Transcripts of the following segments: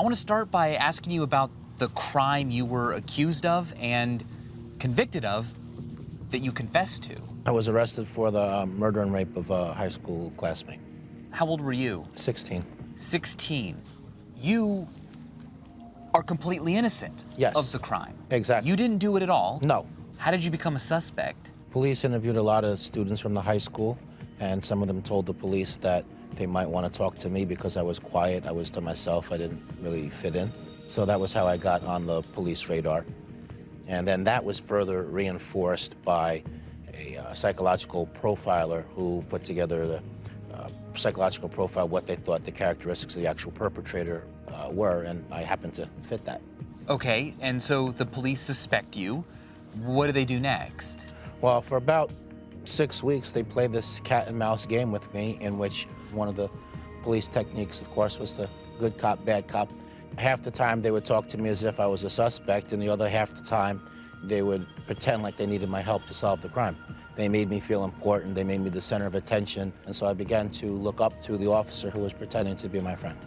I want to start by asking you about the crime you were accused of and convicted of that you confessed to. I was arrested for the murder and rape of a high school classmate. How old were you? 16. 16. You are completely innocent Yes. of the crime. Exactly. You didn't do it at all. No. How did you become a suspect? Police interviewed a lot of students from the high school, and some of them told the police that they might want to talk to me because I was quiet. I was to myself. I didn't really fit in. So that was how I got on the police radar. And then that was further reinforced by a psychological profiler who put together the psychological profile, what they thought the characteristics of the actual perpetrator were, and I happened to fit that. Okay, and so the police suspect you. What do they do next? Well, for about 6 weeks, they played this cat and mouse game with me, in which one of the police techniques, of course, was the good cop, bad cop. Half the time, they would talk to me as if I was a suspect, and the other half the time, they would pretend like they needed my help to solve the crime. They made me feel important. They made me the center of attention, and so I began to look up to the officer who was pretending to be my friend.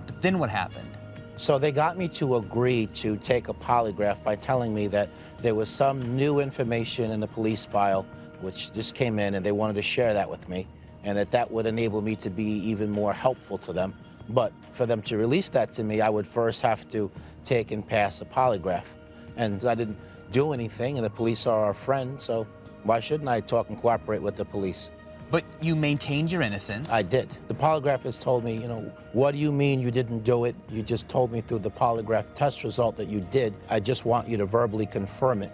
But then what happened? So they got me to agree to take a polygraph by telling me that there was some new information in the police file which just came in, and they wanted to share that with me, and that would enable me to be even more helpful to them. But for them to release that to me, I would first have to take and pass a polygraph. And I didn't do anything, and the police are our friends, so why shouldn't I talk and cooperate with the police? But you maintained your innocence. I did. The polygraphist told me, you know, what do you mean you didn't do it? You just told me through the polygraph test result that you did. I just want you to verbally confirm it.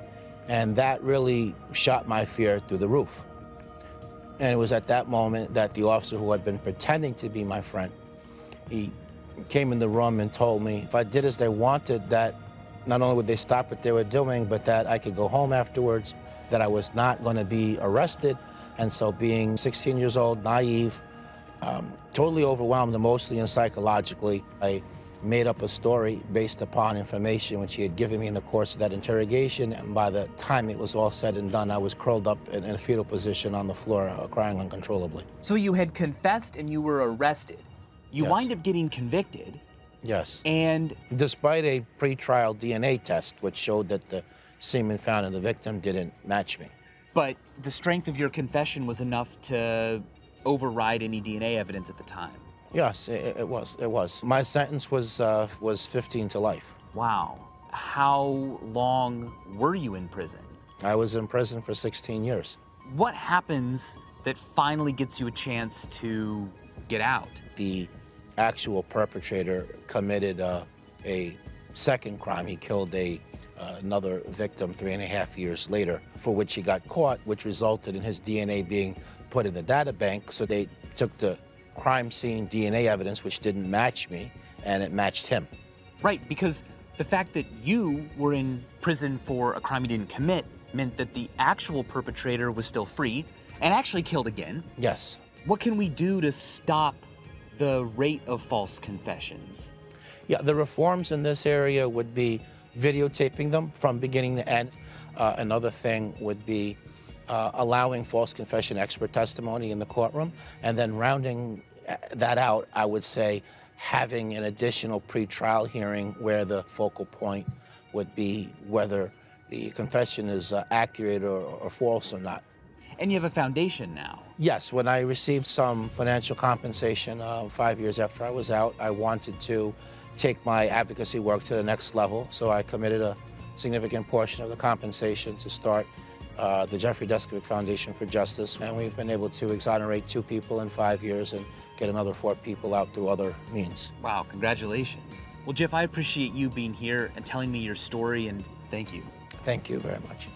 And that really shot my fear through the roof. And it was at that moment that the officer who had been pretending to be my friend, he came in the room and told me if I did as they wanted, that not only would they stop what they were doing, but that I could go home afterwards, that I was not going to be arrested. And so being 16 years old, naive, totally overwhelmed emotionally and psychologically, I made up a story based upon information which he had given me in the course of that interrogation. And by the time it was all said and done, I was curled up in a fetal position on the floor, crying uncontrollably. So you had confessed and you were arrested. You Yes. wind up getting convicted. Yes. And Despite a pretrial DNA test, which showed that the semen found in the victim didn't match me. but the strength of your confession was enough to override any DNA evidence at the time. Yes, it was. It was. My sentence was 15 to life. Wow. How long were you in prison? I was in prison for 16 years. What happens that finally gets you a chance to get out? The actual perpetrator committed a second crime. He killed another victim 3.5 years later, for which he got caught, which resulted in his DNA being put in the data bank. So they took the crime scene DNA evidence, which didn't match me, and it matched him. Right, because the fact that you were in prison for a crime you didn't commit meant that the actual perpetrator was still free and actually killed again. Yes. What can we do to stop the rate of false confessions? Yeah, the reforms in this area would be videotaping them from beginning to end. Another thing would be allowing false confession expert testimony in the courtroom, and then rounding that out, I would say having an additional pretrial hearing where the focal point would be whether the confession is accurate or false or not. And you have a foundation now. Yes, when I received some financial compensation 5 years after I was out, I wanted to take my advocacy work to the next level, so I committed a significant portion of the compensation to start the Jeffrey Deskovic Foundation for Justice, and we've been able to exonerate 2 people in 5 years and get another 4 people out through other means. Wow, congratulations. Well, Jeff, I appreciate you being here and telling me your story, and thank you. Thank you very much.